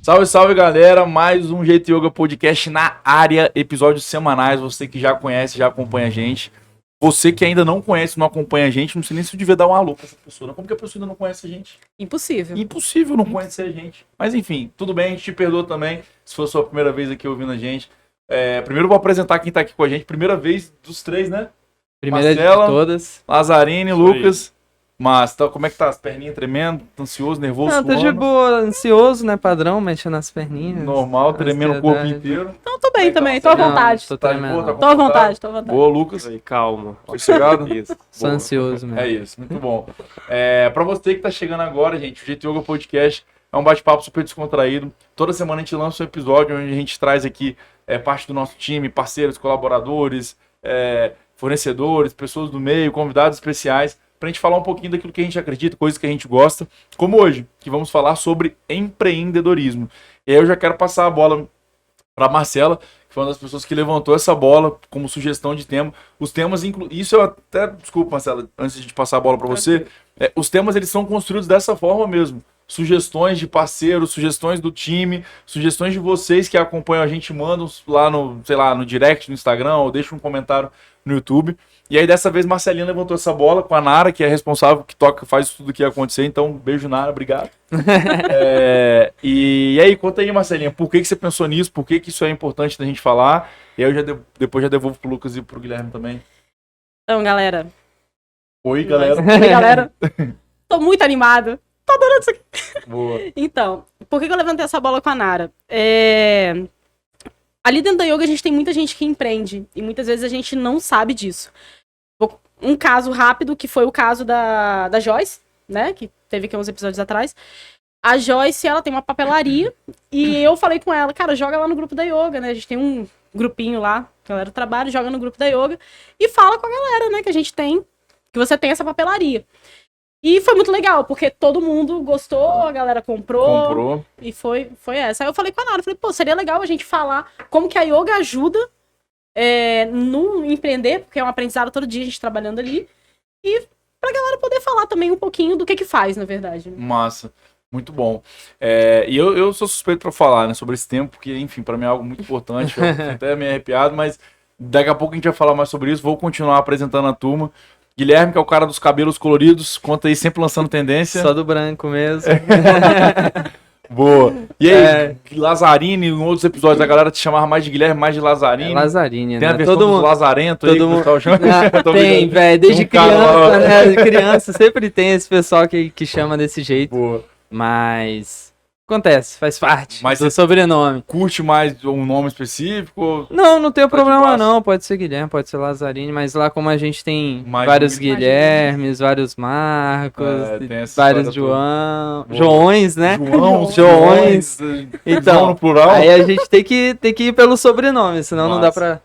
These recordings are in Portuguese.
Salve, salve, galera. Mais um Jeito Yoga Podcast na área, episódios semanais. Você que já conhece, já acompanha a gente. Você que ainda não conhece, não acompanha a gente, não sei nem se eu devia dar um alô pra essa pessoa. Como que a pessoa ainda não conhece a gente? Impossível. Impossível não conhecer a gente. Mas enfim, tudo bem, a gente te perdoa também, se for a sua primeira vez aqui ouvindo a gente. Primeiro vou apresentar quem tá aqui com a gente. Primeira vez dos três, né? Primeira Marcela, de todas. Lazarine, Lucas. Mas tá, como é que tá? As perninhas tremendo? Tá ansioso, nervoso? Não, tô de suando? boa, ansioso, né? Padrão, mexendo nas perninhas. Normal, tremendo o corpo Ansiedade. inteiro. Então, tô bem Então, também, tô à não, vontade. Tô Tá de tremendo. boa, tá não. Tô à vontade, tô à vontade. Boa, Lucas. Aí, calma. Sossegado? Isso. Sou Boa. ansioso mesmo. É isso, muito bom. Pra você que tá chegando agora, gente, o Jeito Yoga Podcast é um bate-papo super descontraído. Toda semana a gente lança um episódio onde a gente traz aqui parte do nosso time, parceiros, colaboradores, fornecedores, pessoas do meio, convidados especiais, pra gente falar um pouquinho daquilo que a gente acredita, coisas que a gente gosta, como hoje, que vamos falar sobre empreendedorismo. E aí eu já quero passar a bola pra Marcela, que foi uma das pessoas que levantou essa bola como sugestão de tema. Os temas, isso eu até, desculpa, Marcela, antes de passar a bola pra você, os temas eles são construídos dessa forma mesmo. Sugestões de parceiros, sugestões do time, sugestões de vocês que acompanham a gente, mandam lá no, sei lá, no direct, no Instagram, ou deixam um comentário no YouTube. E aí dessa vez Marcelinha levantou essa bola com a Nara, que é responsável, que toca, faz tudo que ia acontecer. Então, beijo, Nara, obrigado. E aí, conta aí, Marcelinha, por que você pensou nisso? Por que isso é importante da gente falar? E aí eu depois já devolvo pro Lucas e pro Guilherme também. Então, galera. Oi, galera. Oi, galera. Tô muito animado. Tô adorando isso aqui. Boa. Então, por que eu levantei essa bola com a Nara? Ali dentro da yoga a gente tem muita gente que empreende. E muitas vezes a gente não sabe disso. Um caso rápido, que foi o caso da Joyce, né? Que teve aqui uns episódios atrás. A Joyce, ela tem uma papelaria. E eu falei com ela, cara, joga lá no grupo da yoga, né? A gente tem um grupinho lá, que a galera trabalha, joga no grupo da yoga. E fala com a galera, né? Que a gente tem, que você tem essa papelaria. E foi muito legal, porque todo mundo gostou, a galera comprou. E foi essa. Aí eu falei com a Nara, falei, pô, seria legal a gente falar como que a yoga ajuda no empreender, porque é um aprendizado todo dia a gente trabalhando ali. E pra galera poder falar também um pouquinho do que faz, na verdade. Massa. Muito bom. E eu sou suspeito pra falar, né, sobre esse tempo, porque, enfim, pra mim é algo muito importante. Eu fico até meio arrepiado, mas daqui a pouco a gente vai falar mais sobre isso. Vou continuar apresentando a turma. Guilherme, que é o cara dos cabelos coloridos, conta aí, sempre lançando tendência. Só do branco mesmo. Boa. E aí, Lazarine, em outros episódios a galera te chamava mais de Guilherme, mais de Lazarine. Lazarine, Tem a né? versão dos Lazarento aí, que o pessoal chama. Tô Tem, brincando. velho. Desde Tem um cara lá. criança, né? Criança sempre tem esse pessoal que chama desse jeito. Boa. Mas acontece, faz parte Mas do você- sobrenome. Curte mais um nome específico? Não tem Tá de problema boa. não, pode ser Guilherme, pode ser Lazarine, mas lá como a gente tem Mais vários um Guilhermes, vários Marcos, Tem essa vários história toda. Boa. Joões, né? João, Joões. Então, Então, no plural. aí a gente tem que ir pelo sobrenome, senão não dá Massa.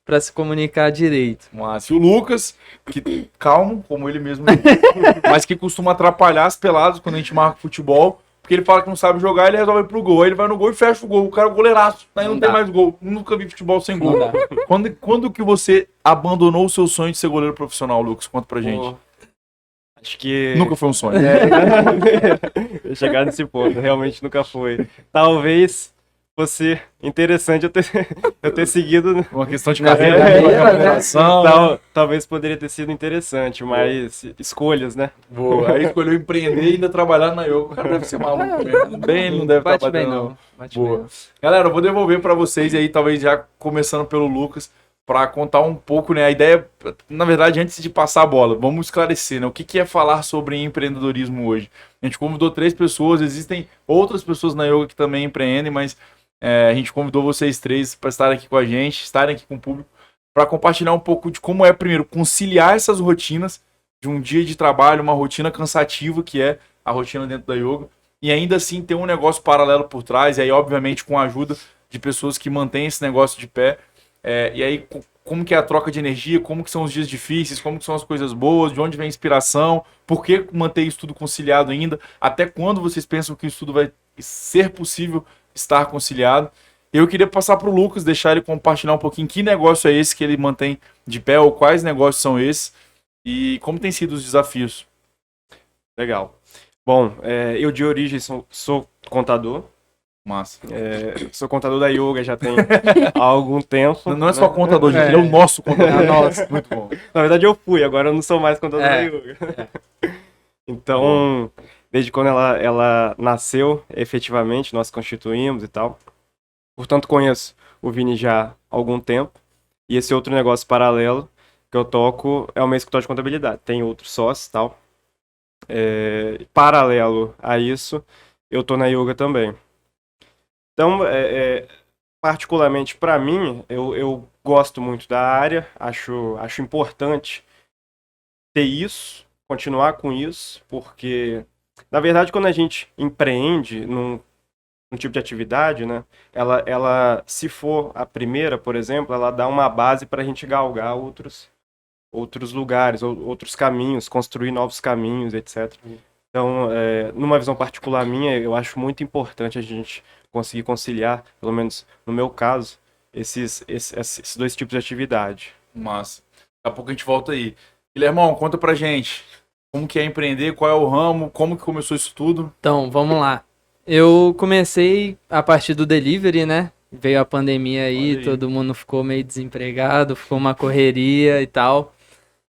pra se comunicar direito. Mas e o Lucas, que calmo, como ele mesmo diz, mas que costuma atrapalhar as peladas quando a gente marca futebol, porque ele fala que não sabe jogar, ele resolve ir pro gol. Aí ele vai no gol e fecha o gol. O cara é goleiraço, aí não Não tem dá. mais gol. Nunca vi futebol sem gol. Não dá. Quando que você abandonou o seu sonho de ser goleiro profissional, Lucas? Conta pra gente. Pô, acho que... Nunca foi um sonho. Chegar nesse ponto, realmente nunca foi. Talvez fosse interessante eu ter seguido... Uma questão de Na carreira, carreira, de né? recuperação. Talvez poderia ter sido interessante, mas escolhas, né? Boa. Aí escolheu empreender e ainda trabalhar na yoga. O cara deve ser maluco mesmo. Bem, ele não deve estar Bate bem batendo, não. Bate Boa. bem não. Galera, eu vou devolver pra vocês aí, talvez já começando pelo Lucas, pra contar um pouco, né? A ideia, na verdade, antes de passar a bola, vamos esclarecer, né? O que é falar sobre empreendedorismo hoje? A gente convidou 3 pessoas, existem outras pessoas na yoga que também empreendem, mas a gente convidou vocês 3 para estarem aqui com a gente, estarem aqui com o público, para compartilhar um pouco de como é, primeiro, conciliar essas rotinas de um dia de trabalho, uma rotina cansativa, que é a rotina dentro da yoga, e ainda assim ter um negócio paralelo por trás, e aí, obviamente, com a ajuda de pessoas que mantêm esse negócio de pé. E aí, como que é a troca de energia, como que são os dias difíceis, como que são as coisas boas, de onde vem a inspiração, por que manter isso tudo conciliado ainda, até quando vocês pensam que isso tudo vai ser possível estar conciliado. Eu queria passar para o Lucas, deixar ele compartilhar um pouquinho que negócio é esse que ele mantém de pé, ou quais negócios são esses, e como tem sido os desafios. Legal. Bom, eu de origem sou contador, Massa. Sou contador da yoga já tem há algum tempo. Não é só contador, gente, ele é o nosso contador. Nossa, muito bom. Na verdade eu fui, agora eu não sou mais contador da yoga. Então, desde quando ela nasceu, efetivamente, nós constituímos e tal. Portanto, conheço o Vini já há algum tempo. E esse outro negócio paralelo que eu toco é o meu escritório de contabilidade. Tem outros sócios e tal. Paralelo a isso, eu tô na yoga também. Então, particularmente para mim, eu gosto muito da área, acho importante ter isso, continuar com isso, porque, na verdade, quando a gente empreende num tipo de atividade, né, ela, se for a primeira, por exemplo, ela dá uma base para a gente galgar outros lugares, outros caminhos, construir novos caminhos, etc. Então, numa visão particular minha, eu acho muito importante a gente conseguir conciliar, pelo menos no meu caso, esses dois tipos de atividade. Massa. Daqui a pouco a gente volta aí. Guilhermão, conta pra gente. Como que é empreender, qual é o ramo, como que começou isso tudo? Então, vamos lá. Eu comecei a partir do delivery, né? Veio a pandemia aí, todo mundo ficou meio desempregado, ficou uma correria e tal.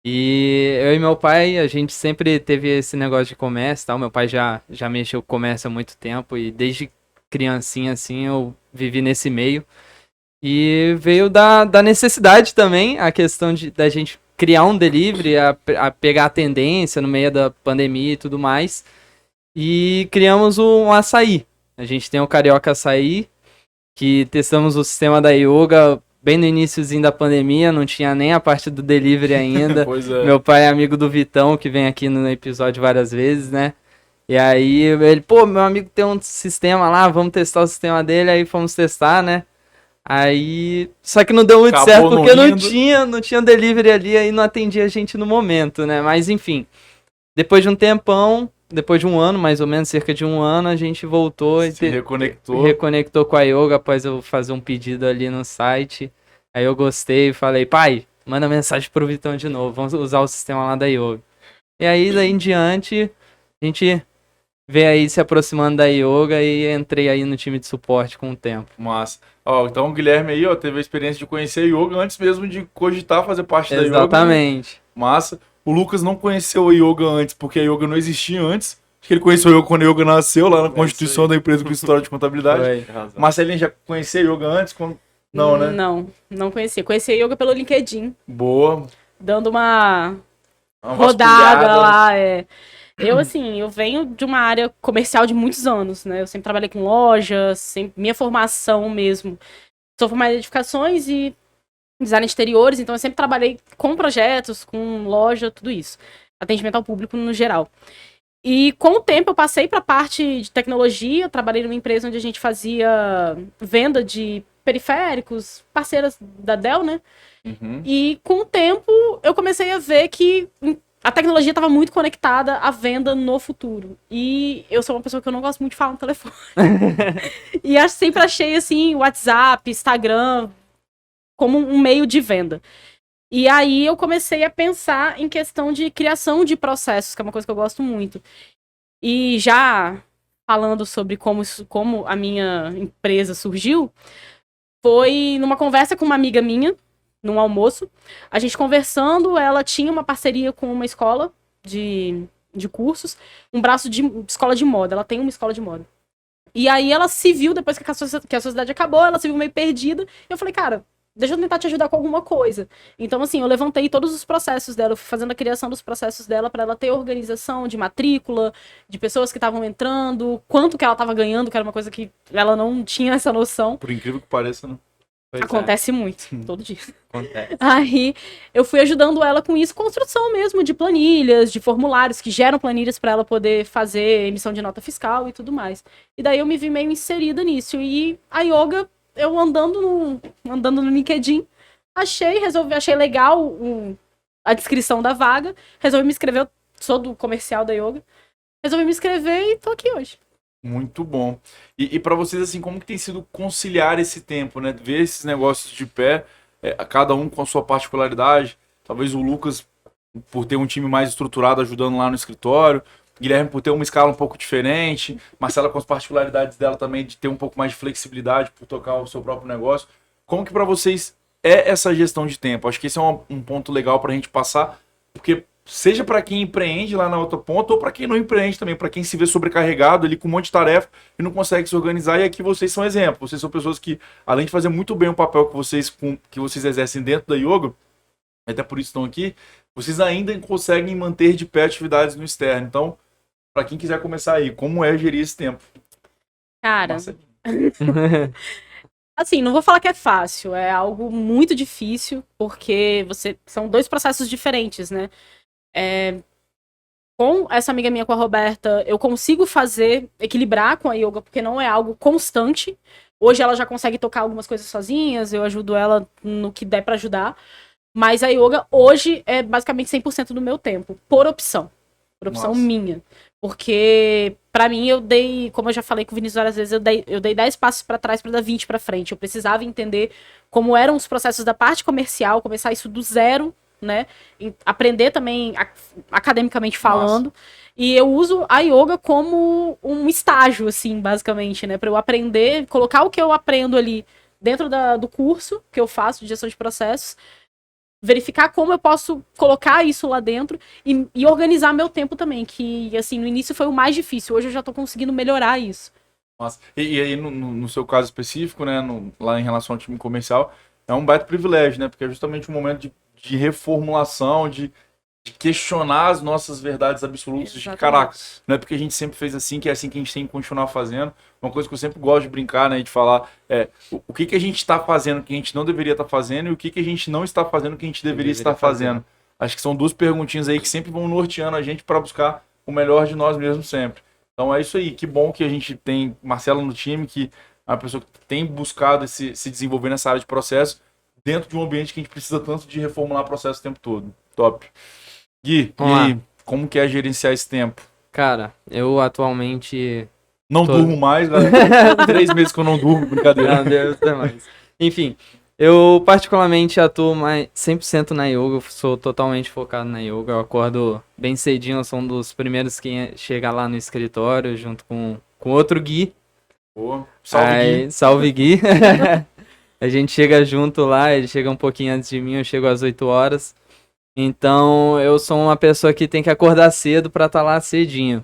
E eu e meu pai, a gente sempre teve esse negócio de comércio e tal. Meu pai já mexeu com comércio há muito tempo e desde criancinha, assim, eu vivi nesse meio. E veio da necessidade também, a questão da gente criar um delivery, a pegar a tendência no meio da pandemia e tudo mais. E criamos um açaí. A gente tem o Carioca Açaí, que testamos o sistema da yoga bem no iniciozinho da pandemia, não tinha nem a parte do delivery ainda. Pois é. Meu pai é amigo do Vitão, que vem aqui no episódio várias vezes, né? E aí ele, pô, meu amigo tem um sistema lá, vamos testar o sistema dele, aí fomos testar, né? Aí, só que não deu muito Acabou certo, porque não não tinha delivery ali, aí não atendia a gente no momento, né? Mas enfim, depois de um tempão, depois de um ano, mais ou menos, cerca de um ano, a gente voltou e reconectou com a yoga após eu fazer um pedido ali no site. Aí eu gostei e falei, pai, manda mensagem pro Vitão de novo, vamos usar o sistema lá da yoga. E aí, daí em diante, a gente veio aí se aproximando da yoga e entrei aí no time de suporte com o tempo. Massa. Ó, então o Guilherme aí, ó, teve a experiência de conhecer a yoga antes mesmo de cogitar fazer parte da yoga. Exatamente. Massa. O Lucas não conheceu a yoga antes, porque a yoga não existia antes. Acho que ele conheceu a yoga quando a yoga nasceu, lá na constituição da empresa com história de contabilidade. Marcelinho já conhecia a yoga antes? Não, né? Não conhecia. Conheci a yoga pelo LinkedIn. Boa. Dando uma rodada lá, eu venho de uma área comercial de muitos anos, né? Eu sempre trabalhei com lojas, minha formação mesmo. Sou formada em edificações e design de exteriores, então eu sempre trabalhei com projetos, com loja, tudo isso. Atendimento ao público no geral. E com o tempo eu passei para a parte de tecnologia, trabalhei numa empresa onde a gente fazia venda de periféricos, parceiras da Dell, né? Uhum. E com o tempo eu comecei a ver que a tecnologia estava muito conectada à venda no futuro. E eu sou uma pessoa que eu não gosto muito de falar no telefone. E sempre achei, assim, WhatsApp, Instagram, como um meio de venda. E aí eu comecei a pensar em questão de criação de processos, que é uma coisa que eu gosto muito. E já falando sobre como a minha empresa surgiu, foi numa conversa com uma amiga minha, num almoço. A gente conversando, ela tinha uma parceria com uma escola de cursos, um braço de escola de moda. Ela tem uma escola de moda. E aí ela se viu, depois que a sociedade acabou, ela se viu meio perdida. E eu falei, cara, deixa eu tentar te ajudar com alguma coisa. Então, assim, eu levantei todos os processos dela, eu fui fazendo a criação dos processos dela para ela ter organização de matrícula, de pessoas que estavam entrando, quanto que ela estava ganhando, que era uma coisa que ela não tinha essa noção. Por incrível que pareça, né? Acontece muito, todo dia. Acontece. Aí eu fui ajudando ela com isso, construção mesmo de planilhas, de formulários que geram planilhas para ela poder fazer emissão de nota fiscal e tudo mais. E daí eu me vi meio inserida nisso. E a yoga, eu andando no LinkedIn, achei legal a descrição da vaga, resolvi me inscrever, eu sou do comercial da yoga, resolvi me inscrever e tô aqui hoje. Muito bom. E para vocês, assim, como que tem sido conciliar esse tempo, né? Ver esses negócios de pé, cada um com a sua particularidade. Talvez o Lucas, por ter um time mais estruturado, ajudando lá no escritório. Guilherme por ter uma escala um pouco diferente, Marcela com as particularidades dela também de ter um pouco mais de flexibilidade por tocar o seu próprio negócio. Como que para vocês é essa gestão de tempo? Acho que esse é um ponto legal para a gente passar, porque seja para quem empreende lá na outra ponta ou para quem não empreende também, para quem se vê sobrecarregado ali com um monte de tarefa e não consegue se organizar, e aqui vocês são exemplos. Vocês são pessoas que, além de fazer muito bem o papel que vocês exercem dentro da yoga, até por isso estão aqui, vocês ainda conseguem manter de pé atividades no externo. Então, para quem quiser começar aí, como é gerir esse tempo? Cara, Nossa. assim, não vou falar que é fácil, é algo muito difícil, porque são dois processos diferentes, né? Com essa amiga minha, com a Roberta, eu consigo equilibrar com a yoga, porque não é algo constante. Hoje ela já consegue tocar algumas coisas sozinhas, eu ajudo ela no que der pra ajudar. Mas a yoga hoje é basicamente 100% do meu tempo, por opção. Por opção Nossa. minha. Porque, pra mim, como eu já falei com o Vinícius várias vezes, eu dei 10 passos pra trás pra dar 20 pra frente. Eu precisava entender como eram os processos da parte comercial, começar isso do zero, né? E aprender também, academicamente falando. Nossa. E eu uso a yoga como um estágio, assim, basicamente, né? Pra eu aprender, colocar o que eu aprendo ali dentro do curso que eu faço de gestão de processos, verificar como eu posso colocar isso lá dentro e organizar meu tempo também, que, assim, no início foi o mais difícil. Hoje eu já tô conseguindo melhorar isso. Nossa. E aí, no seu caso específico, né, lá em relação ao time comercial, é um baita privilégio, né? Porque é justamente um momento de reformulação, de questionar as nossas verdades absolutas. De que, caraca, não é porque a gente sempre fez assim que é assim que a gente tem que continuar fazendo. Uma coisa que eu sempre gosto de brincar, né, de falar é o que a gente está fazendo que a gente não deveria estar fazendo e o que a gente não está fazendo que a gente deveria estar fazendo. Acho que são duas perguntinhas aí que sempre vão norteando a gente para buscar o melhor de nós mesmos sempre. Então é isso aí. Que bom que a gente tem Marcelo no time, que é uma pessoa que tem buscado se desenvolver nessa área de processo dentro de um ambiente que a gente precisa tanto de reformular processo o tempo todo. Top. Gui, e aí, como que é gerenciar esse tempo? Cara, eu atualmente... Não durmo mais, galera. 3 meses que eu não durmo, brincadeira. Não, Deus é mais. Enfim, eu particularmente atuo 100% na yoga, eu sou totalmente focado na yoga, eu acordo bem cedinho, eu sou um dos primeiros que chega lá no escritório, junto com outro Gui. Pô, salve, Gui. Salve, Gui. A gente chega junto lá, ele chega um pouquinho antes de mim, eu chego às 8 horas. Então, eu sou uma pessoa que tem que acordar cedo pra estar lá cedinho.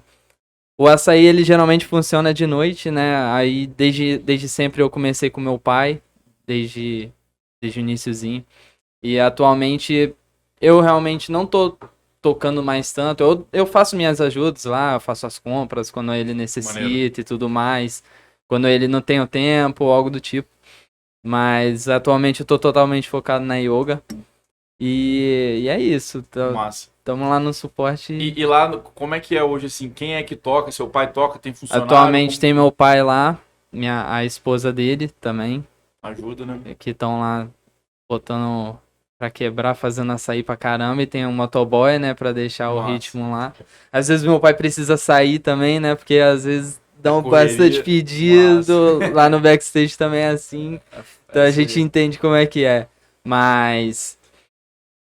O açaí, ele geralmente funciona de noite, né? Aí, desde sempre eu comecei com meu pai, desde o iniciozinho. E atualmente, eu realmente não tô tocando mais tanto. Eu faço minhas ajudas lá, eu faço as compras quando ele necessita. Maneiro. E tudo mais. Quando ele não tem o tempo ou algo do tipo. Mas, atualmente, eu tô totalmente focado na yoga. E é isso. Massa. Estamos lá no suporte. E lá, como é que é hoje, assim? Quem é que toca? Seu pai toca? Tem funcionário? Atualmente tem meu pai lá, a esposa dele também. Ajuda, né? Que estão lá botando pra quebrar, fazendo açaí pra caramba. E tem um motoboy, né, pra deixar o ritmo lá. Às vezes meu pai precisa sair também, né, porque às vezes dão bastante pedido. Lá no backstage também é assim. Então a gente entende como é que é. Mas...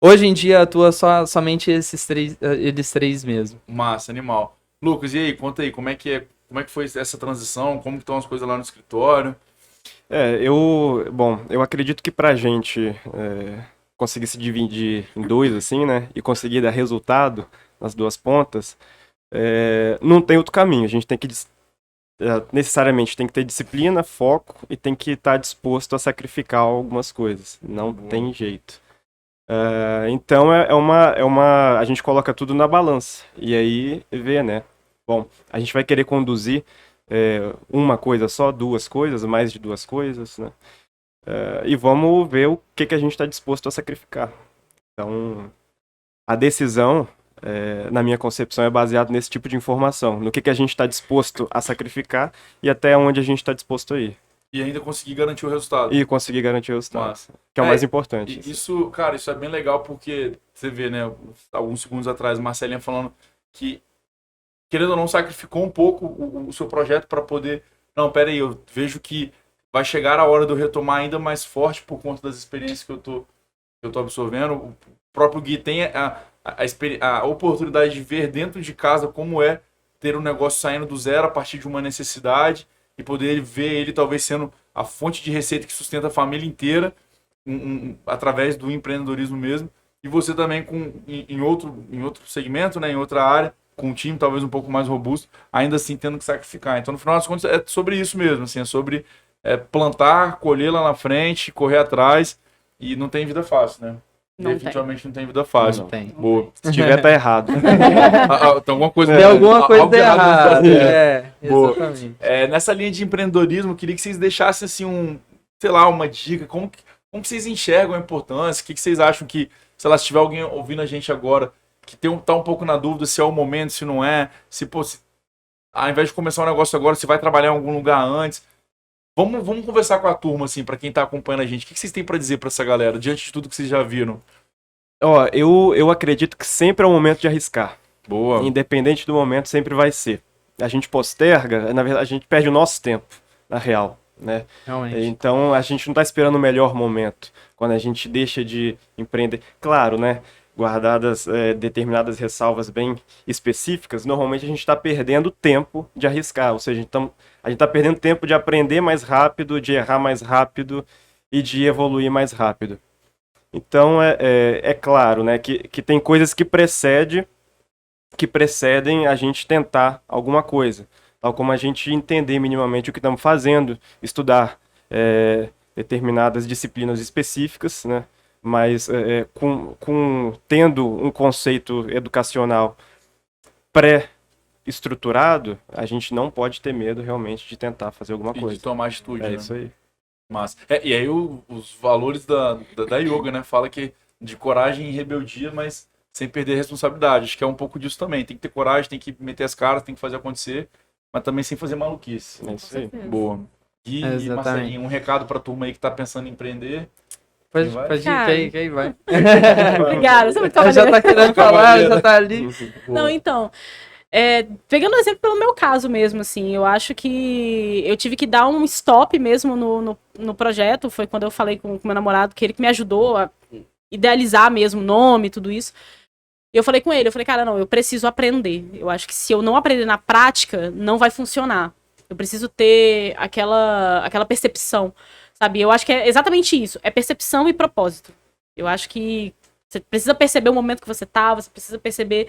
hoje em dia atua somente eles três mesmo. Massa, animal. Lucas, e aí, conta aí, como é que foi essa transição? Como que estão as coisas lá no escritório? Eu acredito que pra gente conseguir se dividir em dois, assim, né, e conseguir dar resultado nas duas pontas, não tem outro caminho. A gente tem que, necessariamente, tem que ter disciplina, foco e tem que estar disposto a sacrificar algumas coisas. Não tem jeito. Então a gente coloca tudo na balança e aí vê, né? Bom, a gente vai querer conduzir uma coisa só, duas coisas, mais de duas coisas, né? E vamos ver o que a gente está disposto a sacrificar. Então, a decisão, na minha concepção, é baseada nesse tipo de informação, no que a gente está disposto a sacrificar e até onde a gente está disposto a ir. E ainda conseguir garantir o resultado. E conseguir garantir o resultado. Massa. Que é o mais importante. Isso, cara, isso é bem legal porque você vê, né, alguns segundos atrás, Marcelinha falando que, querendo ou não, sacrificou um pouco o seu projeto para poder... Não, pera aí, eu vejo que vai chegar a hora de eu retomar ainda mais forte por conta das experiências que eu tô absorvendo. O próprio Gui tem a oportunidade de ver dentro de casa como é ter um negócio saindo do zero a partir de uma necessidade e poder ver ele talvez sendo a fonte de receita que sustenta a família inteira através do empreendedorismo mesmo. E você também em outro segmento, né, em outra área, com um time talvez um pouco mais robusto, ainda assim tendo que sacrificar. Então, no final das contas, é sobre isso mesmo, assim, é sobre plantar, colher lá na frente, correr atrás, e não tem vida fácil, né? Definitivamente não tem vida fácil. Não tem. Boa. Se tiver, tá errado. Tem alguma coisa, Tem alguma coisa algo errado no errada. processo. Boa. Exatamente. Nessa linha de empreendedorismo, eu queria que vocês deixassem assim sei lá, uma dica, como que vocês enxergam a importância, o que vocês acham que, sei lá, se tiver alguém ouvindo a gente agora que tá um pouco na dúvida se é o momento, se não é, se ao invés de começar um negócio agora, se vai trabalhar em algum lugar antes. Vamos conversar com a turma, assim, pra quem tá acompanhando a gente. O que vocês têm pra dizer pra essa galera, diante de tudo que vocês já viram? Ó, eu acredito que sempre é o momento de arriscar. Boa. Independente do momento, sempre vai ser. A gente posterga, na verdade, a gente perde o nosso tempo, na real, né? Realmente. Então, a gente não tá esperando o melhor momento, quando a gente deixa de empreender. Claro, né? Guardadas determinadas ressalvas bem específicas, normalmente a gente está perdendo tempo de arriscar, ou seja, a gente está perdendo tempo de aprender mais rápido, de errar mais rápido e de evoluir mais rápido. Então, é claro, né, que tem coisas que precedem a gente tentar alguma coisa, tal como a gente entender minimamente o que estamos fazendo, estudar determinadas disciplinas específicas, né? Mas tendo um conceito educacional pré-estruturado, a gente não pode ter medo realmente de tentar fazer alguma coisa. De tomar atitude, né? Isso aí. Mas, e aí os valores da yoga, né? Fala que de coragem e rebeldia, mas sem perder a responsabilidade. Acho que é um pouco disso também. Tem que ter coragem, tem que meter as caras, tem que fazer acontecer, mas também sem fazer maluquice. É isso aí. Boa. E Marcelinho, um recado pra turma aí que tá pensando em empreender. Pode Vai? ir, que aí vai. Obrigada, você é muito Ela já tá querendo falar, já tá ali. Não, então, pegando o exemplo pelo meu caso mesmo, assim, eu acho que eu tive que dar um stop mesmo no projeto, foi quando eu falei com o meu namorado, que ele que me ajudou a idealizar mesmo o nome, tudo isso. E eu falei com ele, cara, não, eu preciso aprender. Eu acho que se eu não aprender na prática, não vai funcionar. Eu preciso ter aquela percepção, sabe? Eu acho que é exatamente isso, é percepção e propósito. Eu acho que você precisa perceber o momento que você tá, você precisa perceber...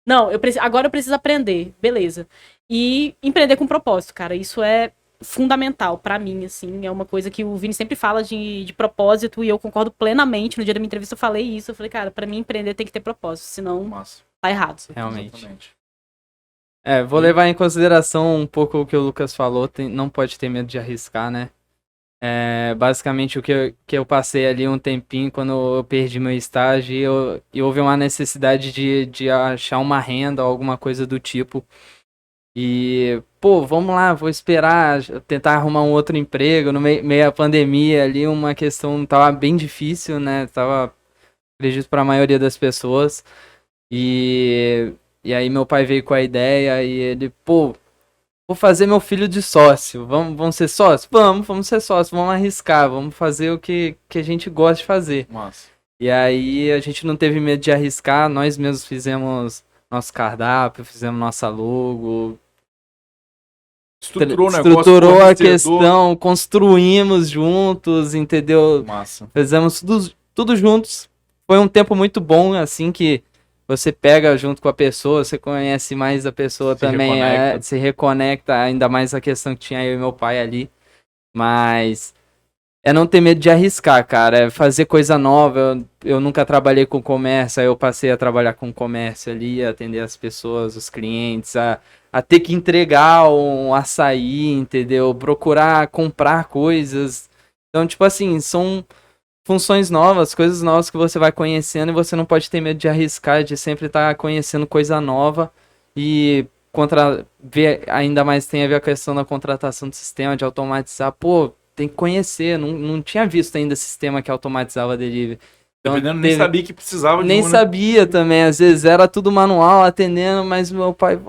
Não, agora eu preciso aprender, beleza. E empreender com propósito, cara, isso é fundamental pra mim, assim, é uma coisa que o Vini sempre fala de propósito e eu concordo plenamente. No dia da minha entrevista eu falei isso, eu falei, cara, pra mim empreender tem que ter propósito, senão tá errado. Realmente. Exatamente. Vou levar em consideração um pouco o que o Lucas falou, não pode ter medo de arriscar, né? Basicamente o que eu passei ali um tempinho quando eu perdi meu estágio e houve uma necessidade de achar uma renda ou alguma coisa do tipo. E, vamos lá, vou esperar, tentar arrumar um outro emprego. No meio da pandemia ali, uma questão tava bem difícil, né? Acredito, para a maioria das pessoas. E aí meu pai veio com a ideia e ele, vou fazer meu filho de sócio. Vamos ser sócios? Vamos ser sócios, vamos arriscar, vamos fazer o que a gente gosta de fazer. Massa. E aí a gente não teve medo de arriscar, nós mesmos fizemos nosso cardápio, fizemos nossa logo. Estruturou a questão, construímos juntos, entendeu? Massa. Fizemos tudo juntos. Foi um tempo muito bom, assim, que você pega junto com a pessoa, você conhece mais a pessoa também, se reconecta, ainda mais a questão que tinha eu e meu pai ali. Mas não ter medo de arriscar, cara, é fazer coisa nova. Eu nunca trabalhei com comércio, aí eu passei a trabalhar com comércio ali, atender as pessoas, os clientes, a ter que entregar um açaí, entendeu? Procurar comprar coisas. Então, tipo assim, são funções novas, coisas novas que você vai conhecendo e você não pode ter medo de arriscar, de sempre estar conhecendo coisa nova e ainda mais tem a ver a questão da contratação do sistema, de automatizar. Tem que conhecer, não tinha visto ainda sistema que automatizava delivery. Então, nem sabia que precisava de nem sabia também, às vezes era tudo manual, atendendo, mas meu pai,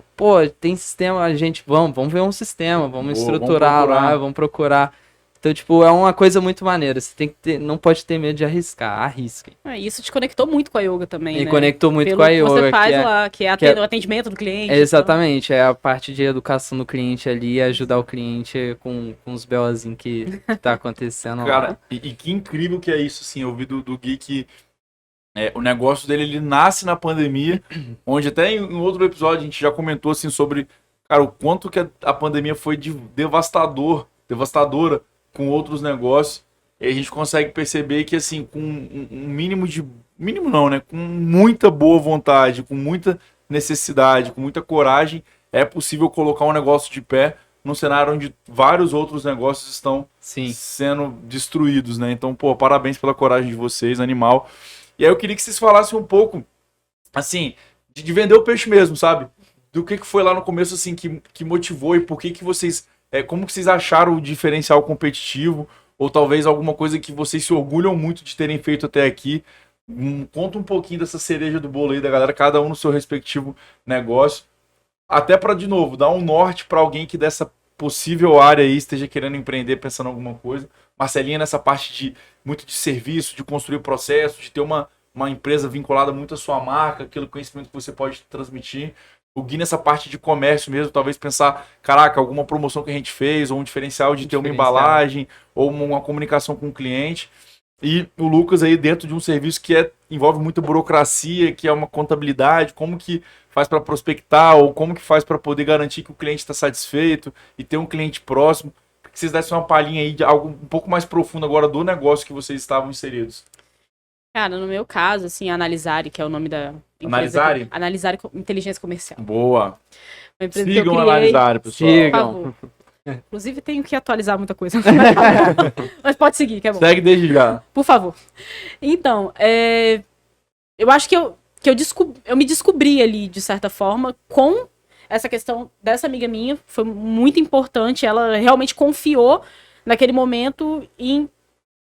tem sistema, a gente, vamos ver um sistema, vamos estruturar lá, vamos procurar. Então, tipo, é uma coisa muito maneira. Você tem que ter, não pode ter medo de arriscar. Arrisquem. Isso te conectou muito com a yoga também, Me né? conectou muito Pelo com a que yoga. você faz que é, lá, que é que é- o atendimento do cliente. exatamente, é a parte de educação do cliente ali, ajudar o cliente com os BOzinhos que tá acontecendo lá. Cara, e que incrível que é isso, assim, eu vi do Gui que o negócio dele, ele nasce na pandemia, onde até em outro episódio a gente já comentou, assim, sobre, cara, o quanto que a pandemia foi devastadora com outros negócios, e a gente consegue perceber que, assim, com um mínimo de... Mínimo não, né? Com muita boa vontade, com muita necessidade, com muita coragem, é possível colocar um negócio de pé num cenário onde vários outros negócios estão Sim. sendo destruídos, né? Então, pô, parabéns pela coragem de vocês, animal. E aí eu queria que vocês falassem um pouco, assim, de vender o peixe mesmo, sabe? Do que foi lá no começo, assim, que motivou e por que vocês... como que vocês acharam o diferencial competitivo? Ou talvez alguma coisa que vocês se orgulham muito de terem feito até aqui? Conta um pouquinho dessa cereja do bolo aí da galera, cada um no seu respectivo negócio. Até para, de novo, dar um norte para alguém que dessa possível área aí esteja querendo empreender, pensando em alguma coisa. Marcelinha nessa parte muito de serviço, de construir processo, de ter uma empresa vinculada muito à sua marca, aquele conhecimento que você pode transmitir. O Gui nessa parte de comércio mesmo, talvez pensar, caraca, alguma promoção que a gente fez, ou um diferencial de ter uma embalagem, ou uma comunicação com o cliente. E o Lucas aí dentro de um serviço que envolve muita burocracia, que é uma contabilidade, como que faz para prospectar, ou como que faz para poder garantir que o cliente está satisfeito e ter um cliente próximo. Que vocês dessem uma palhinha aí de algo um pouco mais profundo agora do negócio que vocês estavam inseridos. Cara, no meu caso, assim, a Analisare, que é o nome da empresa. Analisare? Analisare Inteligência Comercial. Boa. Uma empresa Sigam que eu a criei, Analisare, pessoal. por Sigam. favor. Inclusive, tenho que atualizar muita coisa. Mas pode seguir, que é bom. Segue desde já. Por favor. Então, eu acho que eu me descobri ali, de certa forma, com essa questão dessa amiga minha. Foi muito importante. Ela realmente confiou naquele momento em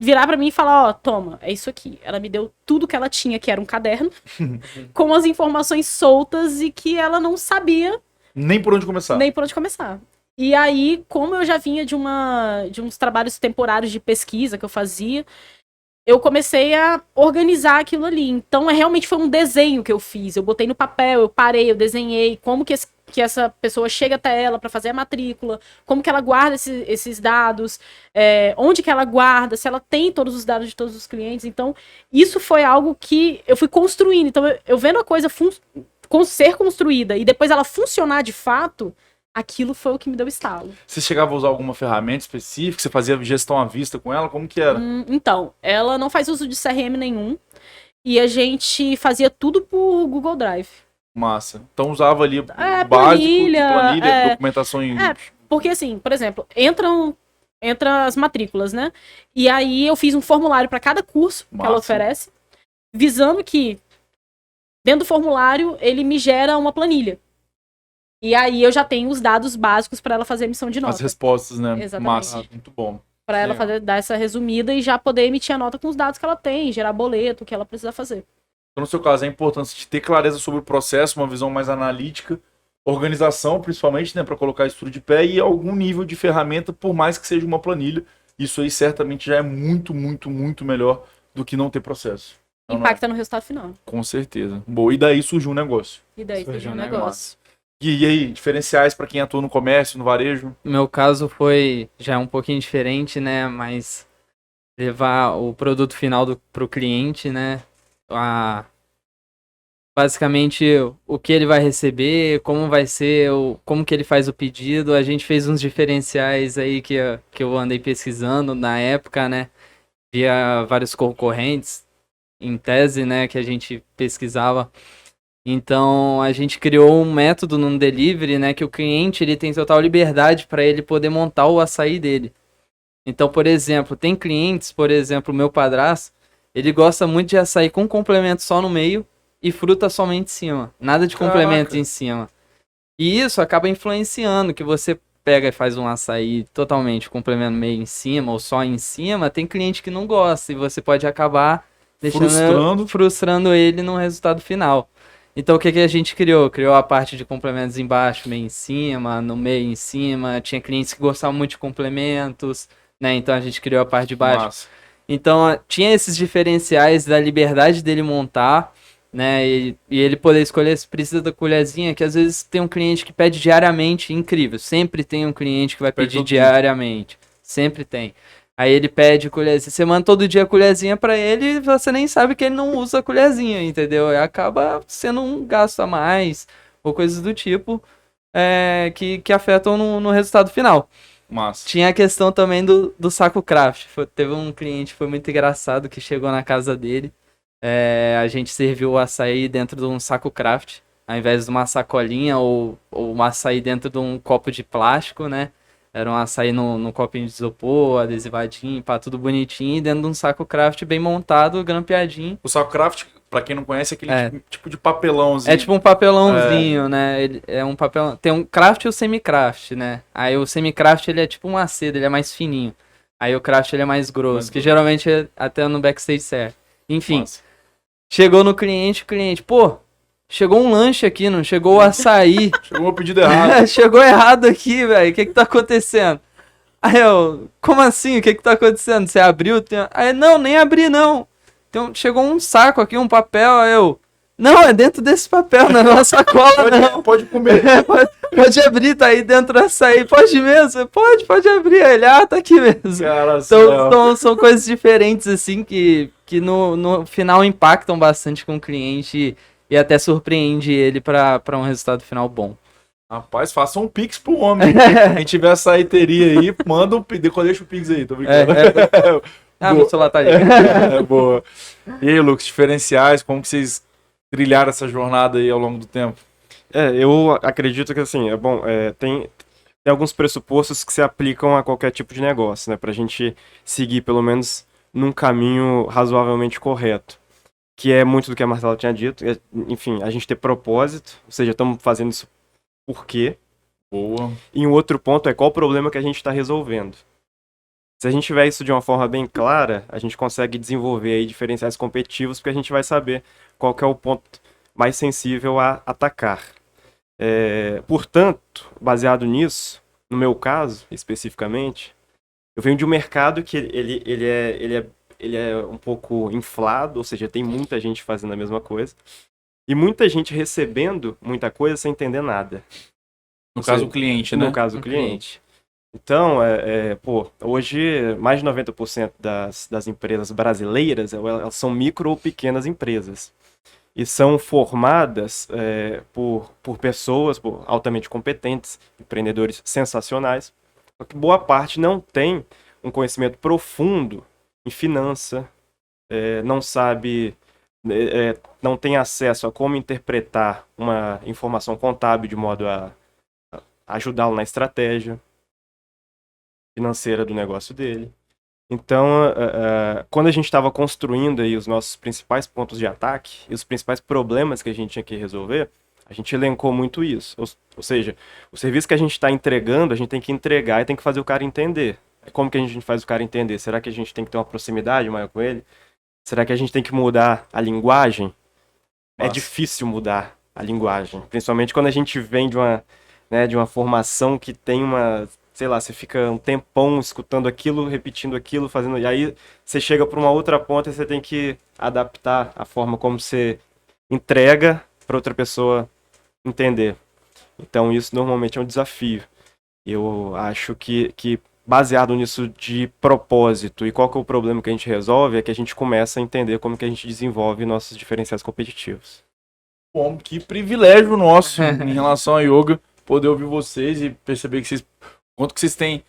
virar pra mim e falar, ó, toma, é isso aqui. Ela me deu tudo que ela tinha, que era um caderno, com as informações soltas e que ela não sabia Nem por onde começar. nem por onde começar. E aí, como eu já vinha de uns trabalhos temporários de pesquisa que eu fazia, eu comecei a organizar aquilo ali. Então, realmente foi um desenho que eu fiz. Eu botei no papel, eu parei, eu desenhei como que essa pessoa chega até ela para fazer a matrícula, como que ela guarda esses dados, onde que ela guarda, se ela tem todos os dados de todos os clientes. Então, isso foi algo que eu fui construindo. Então, eu vendo a coisa ser construída e depois ela funcionar de fato, aquilo foi o que me deu estalo. Você chegava a usar alguma ferramenta específica? Você fazia gestão à vista com ela? Como que era? Então, ela não faz uso de CRM nenhum e a gente fazia tudo por Google Drive. Massa. Então usava ali o básico, planilha, documentação em... Porque assim, por exemplo, entra as matrículas, né? E aí eu fiz um formulário para cada curso que ela oferece, visando que dentro do formulário ele me gera uma planilha. E aí eu já tenho os dados básicos para ela fazer a emissão de nota. As respostas, né? Exatamente. Massa, muito bom. Para ela dar essa resumida e já poder emitir a nota com os dados que ela tem, gerar boleto, o que ela precisa fazer. Então, no seu caso, a importância de ter clareza sobre o processo, uma visão mais analítica, organização, principalmente, né, para colocar isso tudo de pé e algum nível de ferramenta, por mais que seja uma planilha. Isso aí certamente já é muito, muito, muito melhor do que não ter processo. Impacta no resultado final. Com certeza. Bom, e daí surgiu um negócio. E daí surgiu um negócio. E aí, diferenciais para quem atua no comércio, no varejo? Meu caso foi já um pouquinho diferente, né? Mas levar o produto final pro cliente, né? Basicamente o que ele vai receber, como vai ser, como que ele faz o pedido. A gente fez uns diferenciais aí que eu andei pesquisando na época, né? Via vários concorrentes, em tese, né? Que a gente pesquisava. Então, a gente criou um método no delivery, né, que o cliente ele tem total liberdade para ele poder montar o açaí dele. Então, por exemplo, tem clientes, por exemplo, o meu padrasto, ele gosta muito de açaí com complemento só no meio e fruta somente em cima. Nada de complemento em cima. E isso acaba influenciando, que você pega e faz um açaí totalmente complemento meio em cima ou só em cima, tem cliente que não gosta e você pode acabar frustrando ele no resultado final. Então, o que a gente criou? Criou a parte de complementos embaixo, meio em cima, no meio em cima. Tinha clientes que gostavam muito de complementos. né? Então a gente criou a parte de baixo. Massa. Então tinha esses diferenciais da liberdade dele montar, né? E ele poder escolher se precisa da colherzinha, que às vezes tem um cliente que pede diariamente, incrível. Sempre tem um cliente que vai Pede pedir todo dia. diariamente. Sempre tem. Aí ele pede colherzinha. Você manda todo dia a colherzinha pra ele e você nem sabe que ele não usa a colherzinha, entendeu? E acaba sendo um gasto a mais, ou coisas do tipo, que afetam no resultado final. Massa. Tinha a questão também do saco craft. Teve um cliente, foi muito engraçado, que chegou na casa dele. A gente serviu o açaí dentro de um saco craft, ao invés de uma sacolinha ou um açaí dentro de um copo de plástico, né? Era um açaí num copinho de isopor, adesivadinho, pá, tudo bonitinho, dentro de um saco craft bem montado, grampeadinho. O saco craft, pra quem não conhece, é aquele tipo de papelãozinho. É tipo um papelãozinho, né? É um papelão. Tem um craft e o semi-craft, né? Aí o semi-craft ele é tipo uma seda, ele é mais fininho. Aí o craft ele é mais grosso, que geralmente é até no backstage serve. Enfim, Massa. chegou no cliente, pô, chegou um lanche aqui, não chegou o açaí. Chegou o pedido errado. Chegou errado aqui, velho. O que tá acontecendo? Aí eu, como assim? O que tá acontecendo? Você abriu? Aí, não, nem abri, não. Então, chegou um saco aqui, um papel, aí eu... Não, é dentro desse papel, não é uma sacola, não. Pode comer. Pode abrir, tá aí dentro do açaí. Pode mesmo? Pode abrir. Aí ele, tá aqui mesmo. Cara, Então, são coisas diferentes, assim, que no final impactam bastante com o cliente e até surpreende ele pra um resultado final bom. Rapaz, faça um pix pro homem. Quem tiver açaiteria aí, manda um pix. Deixa o pix aí, tô brincando. Meu celular tá ali. Boa. E aí, Lucas, diferenciais, como que vocês trilharam essa jornada aí ao longo do tempo? Eu acredito que assim, tem alguns pressupostos que se aplicam a qualquer tipo de negócio, né? Pra gente seguir pelo menos num caminho razoavelmente correto. Que é muito do que a Marcela tinha dito. Enfim, a gente ter propósito, ou seja, estamos fazendo isso por quê? Boa. E um outro ponto é qual o problema que a gente está resolvendo. Se a gente tiver isso de uma forma bem clara, a gente consegue desenvolver aí diferenciais competitivos, porque a gente vai saber qual que é o ponto mais sensível a atacar. Portanto, baseado nisso, no meu caso, especificamente, eu venho de um mercado que ele é um pouco inflado, ou seja, tem muita gente fazendo a mesma coisa, e muita gente recebendo muita coisa sem entender nada. No caso, o cliente, né? No caso, o cliente. Então, hoje, mais de 90% das empresas brasileiras, elas são micro ou pequenas empresas. E são formadas por pessoas altamente competentes, empreendedores sensacionais, só que boa parte não tem um conhecimento profundo em finança, não sabe, não tem acesso a como interpretar uma informação contábil de modo a ajudá-lo na estratégia financeira do negócio dele. Então, quando a gente estava construindo aí os nossos principais pontos de ataque e os principais problemas que a gente tinha que resolver, a gente elencou muito isso. Ou seja, o serviço que a gente está entregando, a gente tem que entregar e tem que fazer o cara entender. Como que a gente faz o cara entender? Será que a gente tem que ter uma proximidade maior com ele? Será que a gente tem que mudar a linguagem? Nossa. É difícil mudar a linguagem, principalmente quando a gente vem de uma formação que tem uma... Sei lá, você fica um tempão escutando aquilo, repetindo aquilo, fazendo... E aí você chega para uma outra ponta e você tem que adaptar a forma como você entrega para outra pessoa entender. Então isso normalmente é um desafio. Eu acho que baseado nisso de propósito e qual que é o problema que a gente resolve, é que a gente começa a entender como que a gente desenvolve nossos diferenciais competitivos. Bom, que privilégio nosso em relação a yoga, poder ouvir vocês e perceber que quanto que vocês têm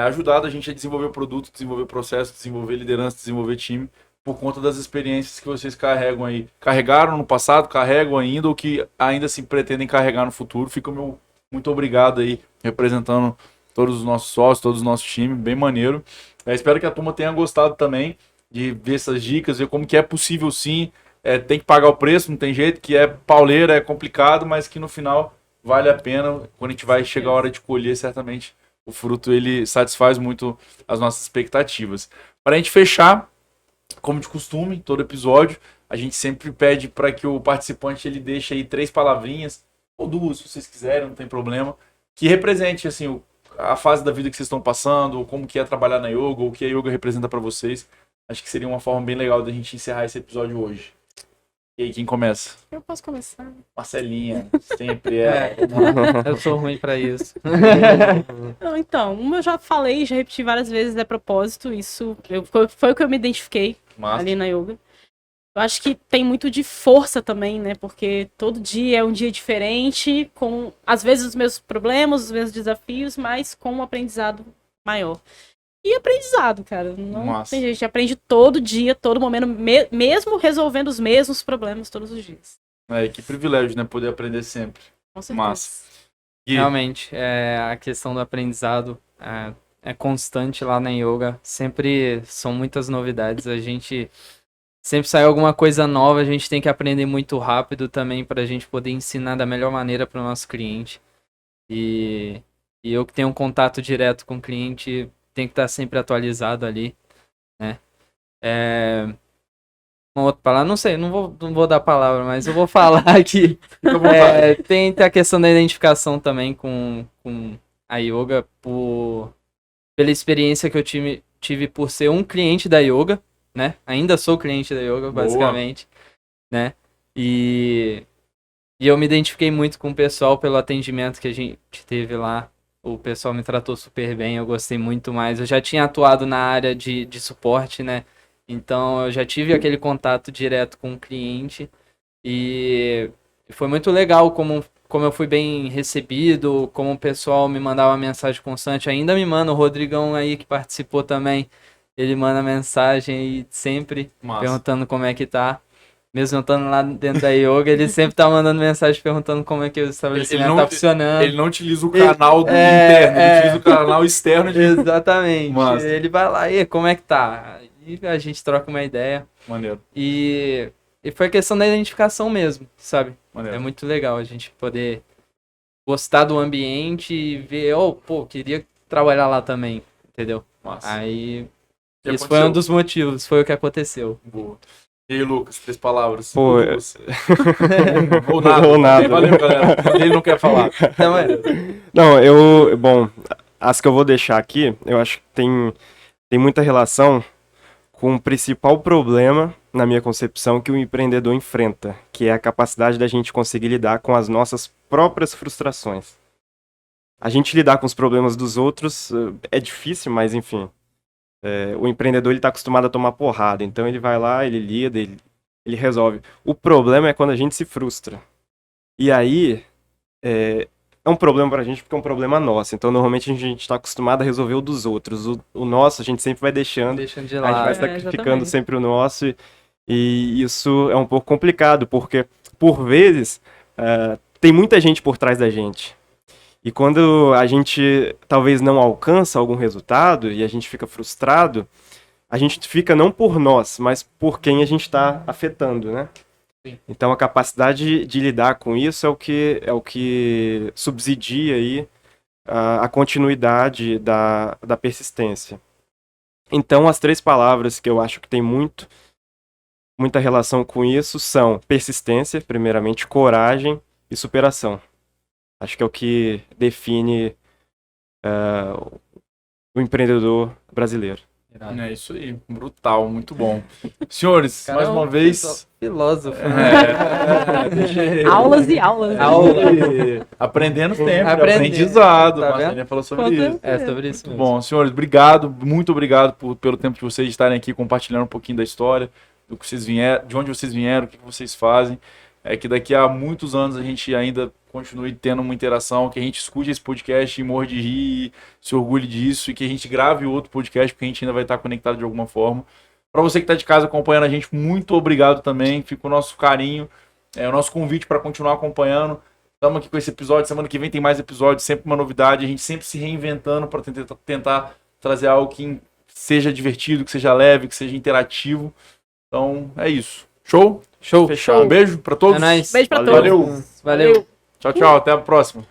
ajudado a gente a desenvolver o produto, desenvolver o processo, desenvolver liderança, desenvolver time, por conta das experiências que vocês carregam aí. Carregaram no passado, carregam ainda, ou que ainda se pretendem carregar no futuro. Fica o meu muito obrigado aí, representando todos os nossos sócios, todos os nossos times, bem maneiro. Espero que a turma tenha gostado também de ver essas dicas, ver como que é possível sim, tem que pagar o preço, não tem jeito, que é pauleira, é complicado, mas que no final vale a pena. Quando a gente vai chegar a hora de colher, certamente o fruto ele satisfaz muito as nossas expectativas. Para a gente fechar, como de costume, todo episódio, a gente sempre pede para que o participante ele deixe aí 3 palavrinhas, ou 2, se vocês quiserem, não tem problema, que represente assim, a fase da vida que vocês estão passando, como que é trabalhar na yoga, ou o que a yoga representa pra vocês. Acho que seria uma forma bem legal da gente encerrar esse episódio hoje. E aí, quem começa? Eu posso começar. Marcelinha, sempre é. Eu sou ruim pra isso. Não, então, como eu já falei, já repeti várias vezes, é propósito. Isso foi o que eu me identifiquei Massa. ali na yoga. Eu acho que tem muito de força também, né? Porque todo dia é um dia diferente, com às vezes os mesmos problemas, os mesmos desafios, mas com um aprendizado maior. E aprendizado, cara. Não Massa. tem jeito, a gente aprende todo dia, todo momento, mesmo resolvendo os mesmos problemas todos os dias. Que privilégio, né? Poder aprender sempre. Com certeza. Massa. E Realmente, a questão do aprendizado é constante lá na yoga. Sempre são muitas novidades. A gente sempre sai alguma coisa nova. A gente tem que aprender muito rápido também para a gente poder ensinar da melhor maneira para o nosso cliente. E eu que tenho um contato direto com o cliente, tem que estar sempre atualizado ali, né? Uma outra palavra, não sei, não vou dar a palavra, mas eu vou falar aqui. Tem a questão da identificação também com a yoga, pela experiência que eu tive por ser um cliente da yoga, né? Ainda sou cliente da yoga, basicamente, né? E eu me identifiquei muito com o pessoal pelo atendimento que a gente teve lá. O pessoal me tratou super bem, eu gostei muito mais. Eu já tinha atuado na área de suporte, né? Então eu já tive aquele contato direto com o cliente e foi muito legal como eu fui bem recebido, como o pessoal me mandava mensagem constante. Ainda me manda, o Rodrigão aí que participou também, ele manda mensagem aí sempre perguntando como é que tá. Mesmo eu estando lá dentro da yoga, ele sempre tá mandando mensagem perguntando como é que o estabelecimento tá funcionando. Ele não utiliza o canal interno, ele utiliza o canal externo. Exatamente. Massa. Ele vai lá, e como é que tá? E a gente troca uma ideia. Maneiro. E foi a questão da identificação mesmo, sabe? Maneiro. É muito legal a gente poder gostar do ambiente e ver, queria trabalhar lá também, entendeu? Massa. Aí, Que esse foi aconteceu? um dos motivos, foi o que aconteceu. Boa. E aí, Lucas, 3 palavras. Pô, Ou nada. Ou nada. Valeu, galera. Ele não quer falar. Então, Não, bom, as que eu vou deixar aqui, eu acho que tem muita relação com o principal problema, na minha concepção, que o empreendedor enfrenta, que é a capacidade da gente conseguir lidar com as nossas próprias frustrações. A gente lidar com os problemas dos outros é difícil, mas enfim, o empreendedor ele está acostumado a tomar porrada, então ele vai lá, ele lida, ele resolve. O problema é quando a gente se frustra. E aí, é um problema pra gente porque é um problema nosso. Então, normalmente, a gente está acostumado a resolver o dos outros. O nosso, a gente sempre vai deixando. Deixando de A gente vai lado. sacrificando exatamente. sempre o nosso. E isso é um pouco complicado, porque, por vezes, tem muita gente por trás da gente. E quando a gente talvez não alcança algum resultado e a gente fica frustrado, a gente fica não por nós, mas por quem a gente está afetando, né? Sim. Então a capacidade de lidar com isso é o que subsidia aí a continuidade da persistência. Então as 3 palavras que eu acho que tem muita relação com isso são persistência, primeiramente, coragem e superação. Acho que é o que define o empreendedor brasileiro. É isso aí. Brutal, muito bom. Senhores, mais uma vez... Filósofo. Aulas e aulas. Aprendendo sempre, Aprendendo. aprendizado. Tá A Marcelinha falou sobre Com isso. certeza. É sobre isso Muito mesmo. bom, senhores, obrigado, muito obrigado pelo tempo de vocês estarem aqui compartilhando um pouquinho da história, do que vocês vieram, de onde vocês vieram, o que vocês fazem. É que daqui a muitos anos a gente ainda continue tendo uma interação, que a gente escute esse podcast e morra de rir, se orgulhe disso, e que a gente grave outro podcast, porque a gente ainda vai estar conectado de alguma forma. Para você que está de casa acompanhando a gente, muito obrigado também, fica o nosso carinho, o nosso convite para continuar acompanhando. Estamos aqui com esse episódio, semana que vem tem mais episódios, sempre uma novidade, a gente sempre se reinventando para tentar trazer algo que seja divertido, que seja leve, que seja interativo. Então, é isso. Show? Show. Fechado. Um beijo para todos. É nóis. Beijo pra Valeu. todos. Valeu. Tchau, tchau. Até a próxima.